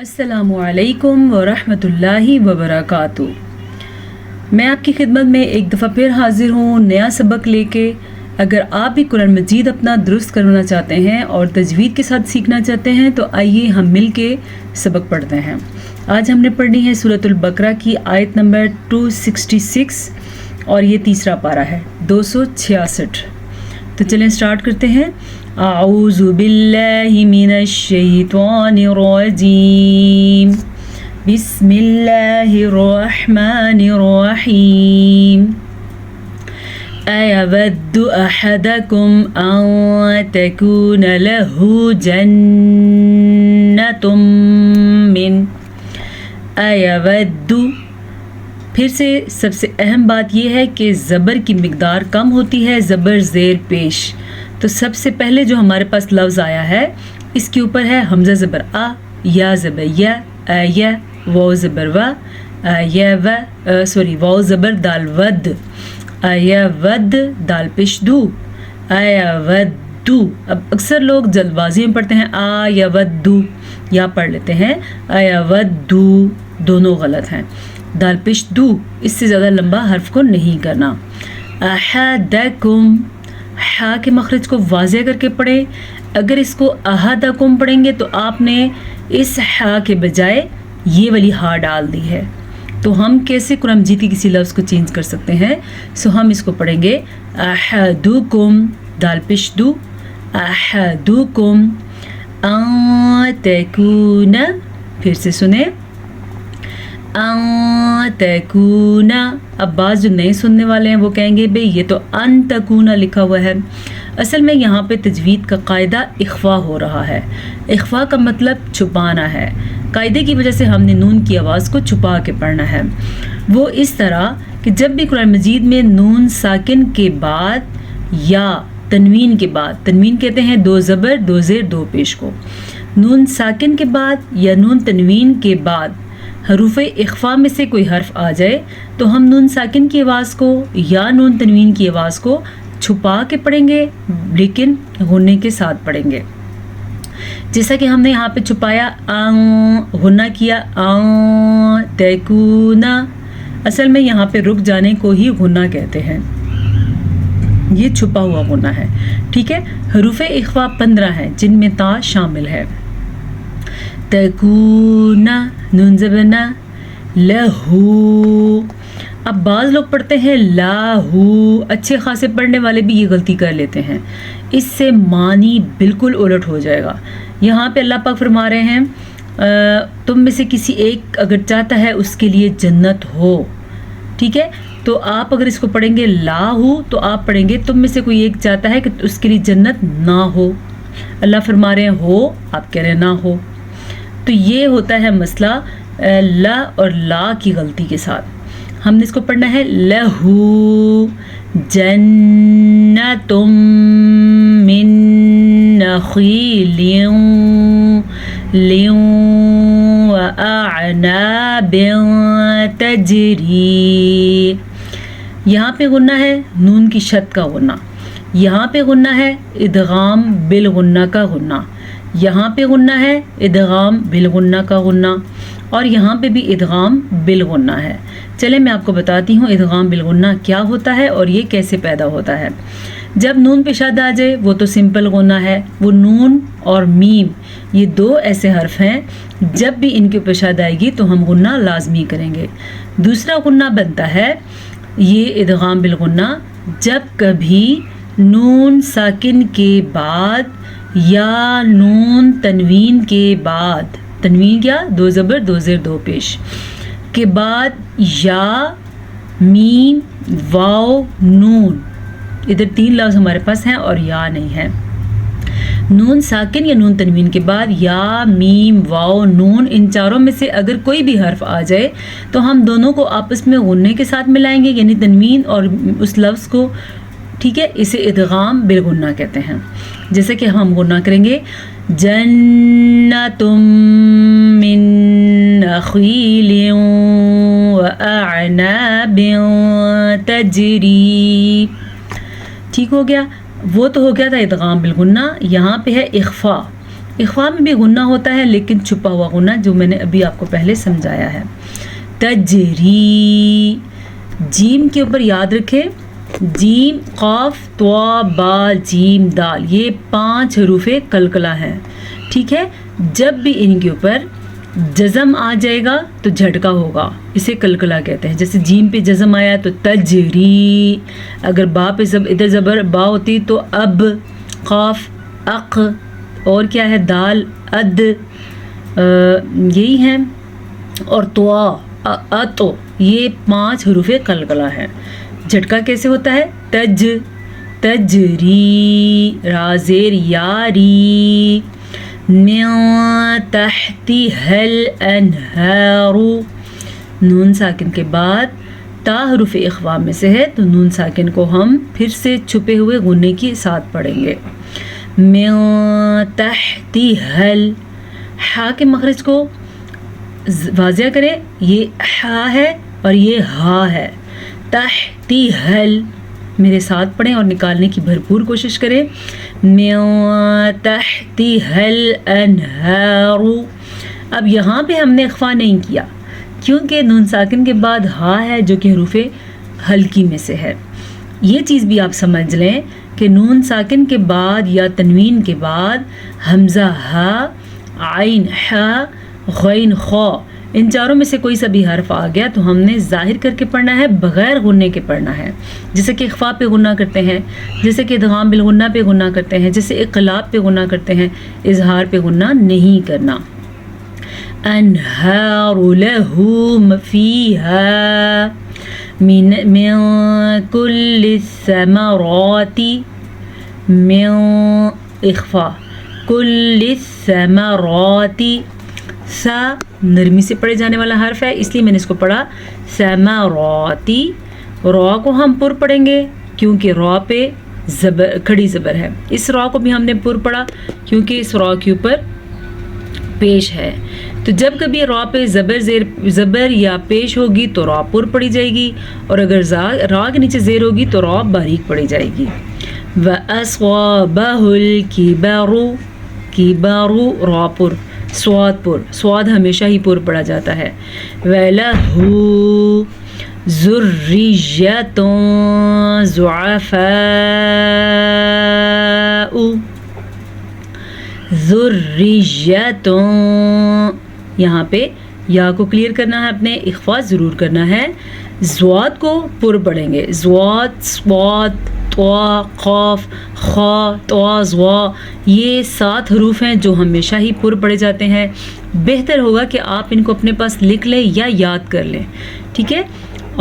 السلام علیکم ورحمۃ اللہ وبرکاتہ۔ میں آپ کی خدمت میں ایک دفعہ پھر حاضر ہوں نیا سبق لے کے۔ اگر آپ بھی قرآن مجید اپنا درست کرنا چاہتے ہیں اور تجوید کے ساتھ سیکھنا چاہتے ہیں تو آئیے ہم مل کے سبق پڑھتے ہیں۔ آج ہم نے پڑھنی ہے سورۃ البقرہ کی آیت نمبر 266 اور یہ تیسرا پارہ ہے 266۔ تو چلیں سٹارٹ کرتے ہیں۔ اعوذ باللہ من الشیطان الرجیم، بسم اللہ الرحمن الرحیم۔ ایود احدکم ان تکون له جنۃ من ایود۔ پھر سے سب سے اہم بات یہ ہے کہ زبر کی مقدار کم ہوتی ہے زبر زیر پیش۔ تو سب سے پہلے جو ہمارے پاس لفظ آیا ہے اس کے اوپر ہے حمزہ زبر آ، یا زبر یا، یا، واو زبر و، یا و، سوری واو زبر دال ود، یا ود دال پیش دو، یا ودو۔ اب اکثر لوگ جلد بازی میں پڑھتے ہیں آ یا ودو، یا پڑھ لیتے ہیں یا ودو، دونوں غلط ہیں۔ دال پیش دو، اس سے زیادہ لمبا حرف کو نہیں کرنا۔ احدکم، ہا کے مخرج کو واضح کر کے پڑھیں۔ اگر اس کو احدکم پڑھیں گے تو آپ نے اس ہا کے بجائے یہ والی ہا ڈال دی ہے، تو ہم کیسے قرآن مجید کے کسی لفظ کو چینج کر سکتے ہیں؟ سو ہم اس کو پڑھیں گے احدکم، دال پیش دو، احدکم ان تکون، پھر سے سنیں ان تکون۔ اب بعض جو نئے سننے والے ہیں وہ کہیں گے بھئی یہ تو ان تکون لکھا ہوا ہے۔ اصل میں یہاں پہ تجوید کا قاعدہ اخفا ہو رہا ہے۔ اخفا کا مطلب چھپانا ہے۔ قاعدے کی وجہ سے ہم نے نون کی آواز کو چھپا کے پڑھنا ہے۔ وہ اس طرح کہ جب بھی قرآن مجید میں نون ساکن کے بعد یا تنوین کے بعد، تنوین کہتے ہیں دو زبر دو زیر دو پیش کو، نون ساکن کے بعد یا نون تنوین کے بعد حروف اخفا میں سے کوئی حرف آ جائے تو ہم نون ساکن کی آواز کو یا نون تنوین کی آواز کو چھپا کے پڑھیں گے لیکن غنّے کے ساتھ پڑھیں گے۔ جیسا کہ ہم نے یہاں پہ چھپایا غنّہ کیا تکونا، اصل میں یہاں پہ رک جانے کو ہی غنّہ کہتے ہیں، یہ چھپا ہوا غنّہ ہے، ٹھیک ہے۔ حروف اخفا 15 ہیں جن میں تا شامل ہے۔ تکونا، نون زبر نا، لہو۔ اب بعض لوگ پڑھتے ہیں لاہو، اچھے خاصے پڑھنے والے بھی یہ غلطی کر لیتے ہیں، اس سے معنی بالکل الٹ ہو جائے گا۔ یہاں پہ اللہ پاک فرما رہے ہیں تم میں سے کسی ایک اگر چاہتا ہے اس کے لیے جنت ہو، ٹھیک ہے، تو آپ اگر اس کو پڑھیں گے لاہو تو آپ پڑھیں گے تم میں سے کوئی ایک چاہتا ہے کہ اس کے لیے جنت نہ ہو۔ اللہ فرما رہے ہیں ہو، آپ کہہ رہے ہیں نہ ہو، تو یہ ہوتا ہے مسئلہ لا اور لا کی غلطی کے ساتھ۔ ہم نے اس کو پڑھنا ہے لہو جنۃ من نخیل وأعناب تجری۔ یہاں پہ غنّہ ہے نون کی شد کا غنّہ، یہاں پہ غنّہ ہے ادغام بالغنّہ کا غنّہ، یہاں پہ غنّہ ہے ادغام بالغنّہ کا غنّہ، اور یہاں پہ بھی ادغام بالغنّہ ہے۔ چلیں میں آپ کو بتاتی ہوں ادغام بالغنّہ کیا ہوتا ہے اور یہ کیسے پیدا ہوتا ہے۔ جب نون پہ شد آ جائے وہ تو سمپل غنّہ ہے، وہ نون اور میم یہ دو ایسے حرف ہیں جب بھی ان کے اوپر شد آئے گی تو ہم غنّہ لازمی کریں گے۔ دوسرا غنّہ بنتا ہے یہ ادغام بالغنّہ جب کبھی نون ساکن کے بعد یا نون تنوین کے بعد، تنوین کیا دو زبر دو زیر دو پیش کے بعد یا میم واو نون، ادھر 3 لفظ ہمارے پاس ہیں اور یا نہیں ہے۔ نون ساکن یا نون تنوین کے بعد یا میم واو نون، ان چاروں میں سے اگر کوئی بھی حرف آ جائے تو ہم دونوں کو آپس میں غنّے کے ساتھ ملائیں گے، یعنی تنوین اور اس لفظ کو، ٹھیک ہے، اسے ادغام بالغنّہ کہتے ہیں۔ جیسے کہ ہم غنّہ کریں گے جنۃ من نخیل وأعناب تجری، ٹھیک ہو گیا۔ وہ تو ہو گیا تھا ادغام بالغنّہ، یہاں پہ ہے اخفا۔ اخفا میں بھی غنہ ہوتا ہے لیکن چھپا ہوا غنہ جو میں نے ابھی آپ کو پہلے سمجھایا ہے. تجری، جیم کے اوپر یاد رکھیں جیم قاف طا با جیم دال یہ 5 حروف قلقلہ ہیں. ٹھیک ہے، جب بھی ان کے اوپر جزم آ جائے گا تو جھٹکا ہوگا، اسے قلقلہ کہتے ہیں. جیسے جیم پہ جزم آیا تو تجری، اگر با پہ ادھر زبر با ہوتی تو اب، قاف اق، اور کیا ہے دال اد، یہی ہیں. اور طوا اتو، یہ 5 حروف قلقلہ ہیں. جھٹکا کیسے ہوتا ہے؟ تجری، را زیر یاری، من تحتها الانہار، نون ساکن کے بعد تا حروف اخفا میں سے ہے تو نون ساکن کو ہم پھر سے چھپے ہوئے غنے کے ساتھ پڑھیں گے. من تحتها، ہا کے مخرج کو واضح کریں، یہ ہا ہے اور یہ ہا ہے. تحتها، میرے ساتھ پڑھیں اور نکالنے کی بھرپور کوشش کریں. من تحتها الانہار. اب یہاں پہ ہم نے اخفا نہیں کیا کیونکہ نون ساکن کے بعد ہا ہے جو کہ حروف ہلکی میں سے ہے. یہ چیز بھی آپ سمجھ لیں کہ نون ساکن کے بعد یا تنوین کے بعد حمزہ ہا، عین ہا، غین خا، ان چاروں میں سے کوئی سا بھی حرف آ گیا تو ہم نے ظاہر کر کے پڑھنا ہے، بغیر غنے کے پڑھنا ہے. جیسے کہ اخفا پہ غنہ کرتے ہیں، جیسے کہ ادغام بالغنہ پہ غنہ کرتے ہیں، جیسے اقلاب پہ غنہ کرتے ہیں، اظہار پہ غنہ نہیں کرنا. انہار لہم فیہا من کل الثمرات، من اخفا کل الثمرات، سا نرمی سے پڑھے جانے والا حرف ہے اس لیے میں نے اس کو پڑھا ثمراتی. را کو ہم پر پڑھیں گے کیونکہ را پہ زبر کھڑی زبر ہے. اس را کو بھی ہم نے پر پڑھا کیونکہ اس را کے اوپر پیش ہے. تو جب کبھی را پہ زبر یا پیش ہوگی تو را پر پڑھی جائے گی، اور اگر را کے نیچے زیر ہوگی تو را باریک پڑھی جائے گی. وَأَصْوَابَهُ الْكِبَرُ، کبارو را پر، سواد پر، سواد ہمیشہ ہی پر پڑھا جاتا ہے. وَلَهُ ذُرِّيَّةٌ ضُعَفَاءُ، ذُرِّيَّةٌ، یہاں پہ یا کو کلیئر کرنا ہے، اپنے اخفا ضرور کرنا ہے. زواد کو پر پڑھیں گے، زواد، سواد، طوا، قاف، خا، طوا، زوا، یہ 7 حروف ہیں جو ہمیشہ ہی پر پڑھے جاتے ہیں. بہتر ہوگا کہ آپ ان کو اپنے پاس لکھ لیں یا یاد کر لیں. ٹھیک ہے،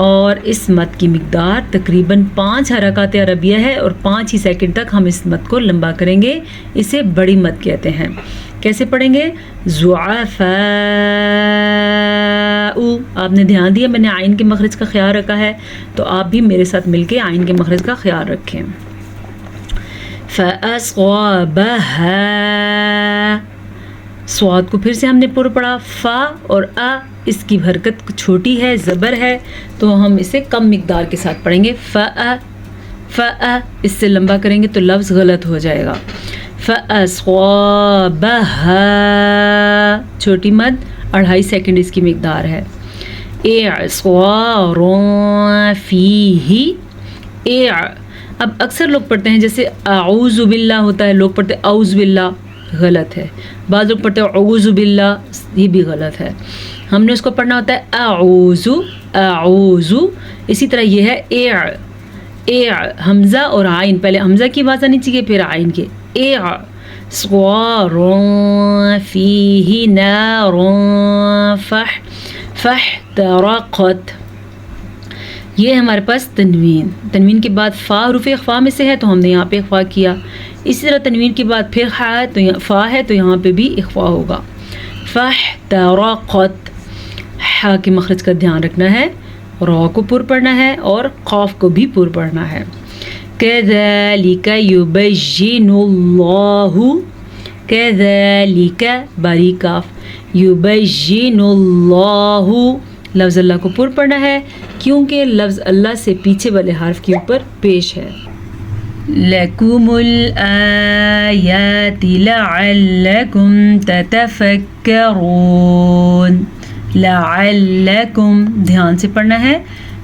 اور اس مد کی مقدار تقریباً 5 حرکات عربیہ ہے اور 5 ہی سیکنڈ تک ہم اس مد کو لمبا کریں گے. اسے بڑی مد کہتے ہیں. کیسے پڑھیں گے؟ ضعفاء. آپ نے دھیان دیا میں نے آئین کے مخرج کا خیال رکھا ہے تو آپ بھی میرے ساتھ مل کے آئین کے مخرج کا خیال رکھیں. فَأَصْغَابَهَا، سواد کو پھر سے ہم نے پر پڑھا. فا اور ا اس کی حرکت چھوٹی ہے، زبر ہے، تو ہم اسے کم مقدار کے ساتھ پڑھیں گے. فَأَ، اس سے لمبا کریں گے تو لفظ غلط ہو جائے گا. فَأَصْغَابَهَا، چھوٹی مد 2.5 سیکنڈ اس کی مقدار ہے. اعصار فیہ، اب اکثر لوگ پڑھتے ہیں جیسے اعوذ باللہ ہوتا ہے، لوگ پڑھتے اعوذ باللہ، غلط ہے. بعض لوگ پڑھتے اعوذ باللہ، یہ بھی غلط ہے. ہم نے اس کو پڑھنا ہوتا ہے اعوذ، اعوذ. اسی طرح یہ ہے حمزہ اور عین، پہلے حمزہ کی آواز آنی چاہیے پھر عین کے. صوار فیہ نار فاحترقت، یہ ہمارے پاس تنوین کے بعد فا حروف اخفا میں سے ہے تو ہم نے یہاں پہ اخفا کیا. اسی طرح تنوین کے بعد پھر فا ہے تو یہاں پہ بھی اخفا ہوگا. فاحترقت، ہا کے مخرج کا دھیان رکھنا ہے، را کو پر پڑھنا ہے اور قاف کو بھی پر پڑھنا ہے. كذلك يبين الله، كذلك باریک کاف، يبين الله، لفظ اللہ کو پر پڑھنا ہے کیونکہ لفظ اللہ سے پیچھے والے حرف کے اوپر پیش ہے. لَكُمُ الْآيَاتِ لَعَلَّكُمْ تَتَفَكَّرُونَ. لَعَلَّكُمْ دھیان سے پڑھنا ہے.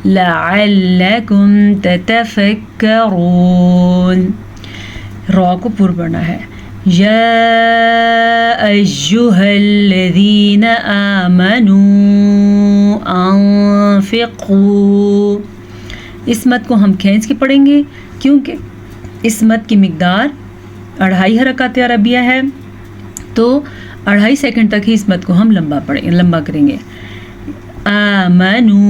لَعَلَّكُمْ تَتَفَكَّرُونَ. را کو پر پڑھنا ہے. یا ایہا الذین آمنوا انفقوا. اس مد کو ہم کھینچ کے پڑھیں گے کیونکہ اس مد کی مقدار 2.5 حرکات عربیہ ہے، تو 2.5 سیکنڈ تک ہی اس مد کو ہم لمبا کریں گے. آمنو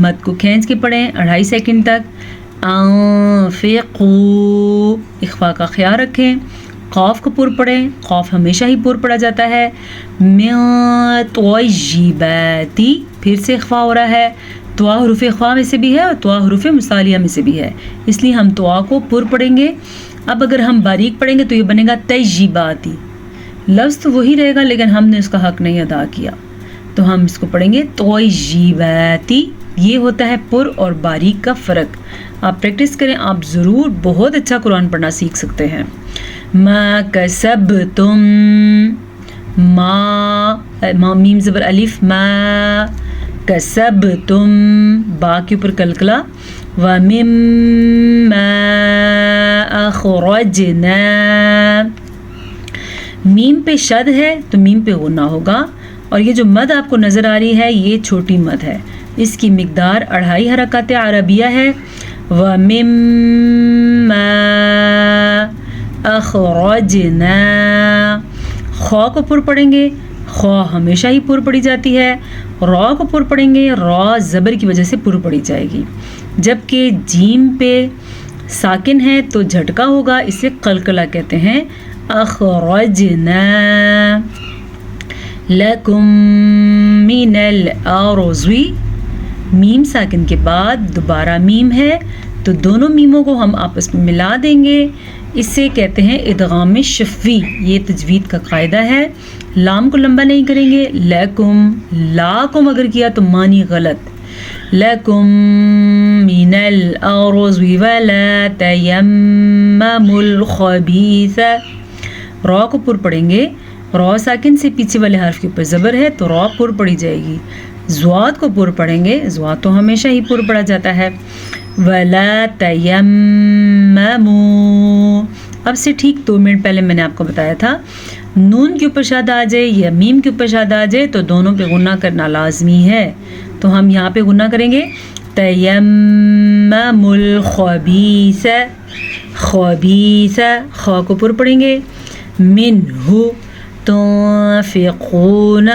مد کو کھینچ کے پڑھیں 2.5 سیکنڈ تک. انفقو اخفا کا خیال رکھیں. قاف کو پر پڑھیں. قاف ہمیشہ ہی پر پڑھا جاتا ہے. من طیباتی پھر سے اخفا ہو رہا ہے. توا حروف اخفا میں سے بھی ہے اور توا حروف مصالیہ میں سے بھی ہے، اس لیے ہم توا کو پر پڑھیں گے. اب اگر ہم باریک پڑھیں گے تو یہ بنے گا طیباتی. لفظ تو وہی رہے گا لیکن ہم نے اس کا حق نہیں ادا کیا، تو ہم اس کو پڑھیں گے طیباتی. یہ ہوتا ہے پر اور باریک کا فرق. آپ پریکٹس کریں، آپ ضرور بہت اچھا قرآن پڑھنا سیکھ سکتے ہیں. ما کسبتم، ما میم زبر الف ما کسبتم، با کے اوپر کلکلا. ومما اخرجنا، میم پہ شد ہے تو میم پہ غنہ ہوگا، اور یہ جو مد آپ کو نظر آ رہی ہے یہ چھوٹی مد ہے، اس کی مقدار 2.5 حرکات عربیہ ہے. ومما اخرجنا. خا کو پر پڑھیں گے. خا ہمیشہ ہی پر پڑھی جاتی ہے. را کو پر پڑھیں گے. را زبر کی وجہ سے پر پڑھی جائے گی، جبکہ جیم پہ ساکن ہے تو جھٹکا ہوگا، اسے قلقلہ کہتے ہیں. اخرجنا لکم من الارض. میم ساکن کے بعد دوبارہ میم ہے تو دونوں میموں کو ہم آپس میں ملا دیں گے، اسے کہتے ہیں ادغام شفوی. یہ تجوید کا قاعدہ ہے. لام کو لمبا نہیں کریں گے. لکم، لا کو مگر کیا تو معنی غلط. لکم من الارض ولا تیمموا الخبیث. را کو پر پڑھیں گے. را ساکن سے پیچھے والے حرف کے اوپر زبر ہے تو را پر پڑھی جائے گی. زواد کو پر پڑھیں گے. زواد تو ہمیشہ ہی پر پڑھا جاتا ہے. ولا تیمموا. اب سے ٹھیک 2 منٹ پہلے میں نے آپ کو بتایا تھا، نون کے اوپر شاد آ جائے یا میم کے اوپر شاد آ جائے تو دونوں پہ غنہ کرنا لازمی ہے، تو ہم یہاں پہ غنہ کریں گے. تیمموا الخبیث. خبیث خا کو پر پڑھیں گے. منہ تنفقون.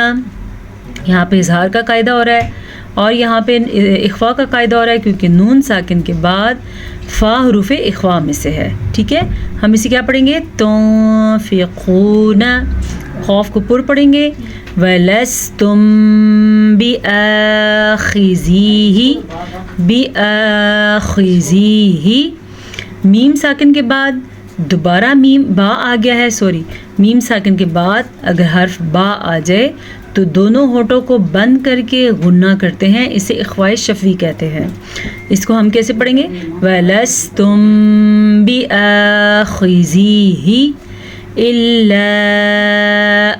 یہاں پہ اظہار کا قاعدہ ہو رہا ہے اور یہاں پہ اخفا کا قاعدہ ہو رہا ہے کیونکہ نون ساکن کے بعد فا حروف اخفا میں سے ہے. ٹھیک ہے، ہم اسے کیا پڑھیں گے؟ تنفقون. خوف کو پر پڑھیں گے. وَلَسْتُمْ بِآخِذِيهِ. بِآخِذِيهِ میم ساکن کے بعد دوبارہ میم با آ گیا ہے. میم ساکن کے بعد اگر حرف با آ جائے تو دونوں ہونٹوں کو بند کر کے غنہ کرتے ہیں، اسے اخفاء شفوی کہتے ہیں. اس کو ہم کیسے پڑھیں گے؟ وَلَسْتُمْ بِآخِذِيهِ إِلَّا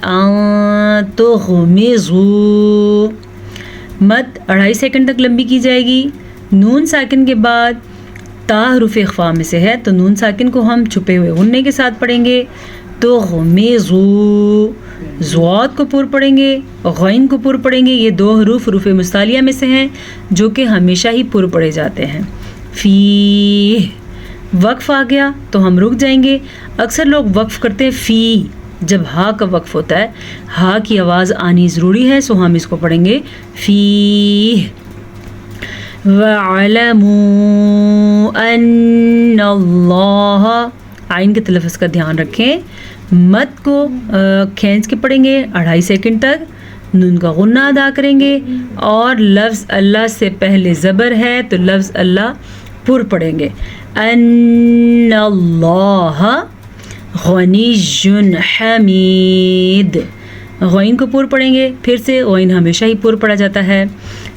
أَن تُغْمِضُوا. مد 2.5 سیکنڈ تک لمبی کی جائے گی. نون ساکن کے بعد تا حروف اخفا میں سے ہے تو نون ساکن کو ہم چھپے ہوئے غنے کے ساتھ پڑھیں گے. تغمضوا. زواد کو پر پڑھیں گے. غین کو پر پڑھیں گے. یہ 2 حروف مصالیہ میں سے ہیں جو کہ ہمیشہ ہی پر پڑھے جاتے ہیں. فی وقف آ گیا تو ہم رک جائیں گے. اکثر لوگ وقف کرتے ہیں فی جب ہا کا وقف ہوتا ہے. ہا کی آواز آنی ضروری ہے، سو ہم اس کو پڑھیں گے فی. وَاعْلَمُوا أَنَّ اللَّهَ. آئین کے تلفظ کا دھیان رکھیں. مد کو کھینچ کے پڑھیں گے 2.5 سیکنڈ تک. نون کا غنہ ادا کریں گے اور لفظ اللہ سے پہلے زبر ہے تو لفظ اللہ پر پڑھیں گے. ان اللہ غنی حمید. غین کو پر پڑھیں گے. پھر سے غین ہمیشہ ہی پر پڑھا جاتا ہے.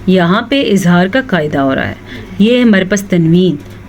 یہاں پہ اظہار کا قاعدہ ہو رہا ہے. یہ ہے ہمارے پاس تنوین.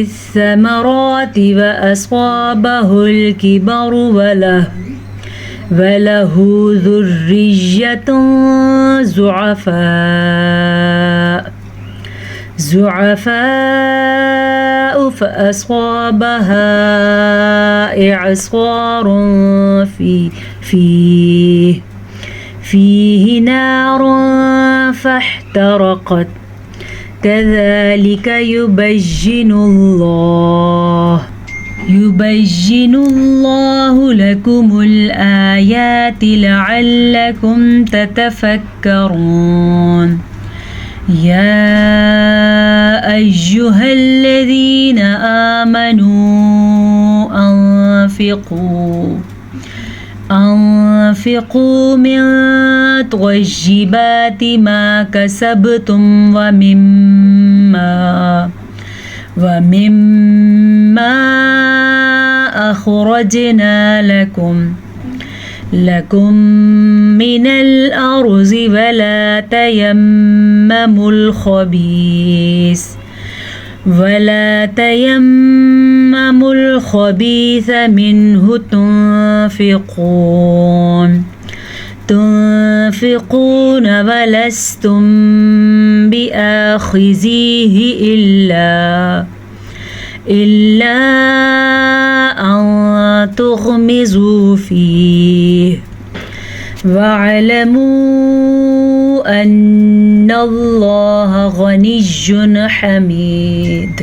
الثمرات وأصابه الكبر وله ذرية زعفاء فأصابها إعصار فيه نار فاحترقت كذلك يبين الله لكم الآيات لعلكم تتفكرون يا أيها الذين آمنوا أنفقوا من طيبات ما كسبتم ومما أخرجنا لكم من الأرض ولا تيمموا الخبيث منه تنفقون ولستم بآخذيه إلا أن تغمزوا فيه واعلموا أن الله غني حميد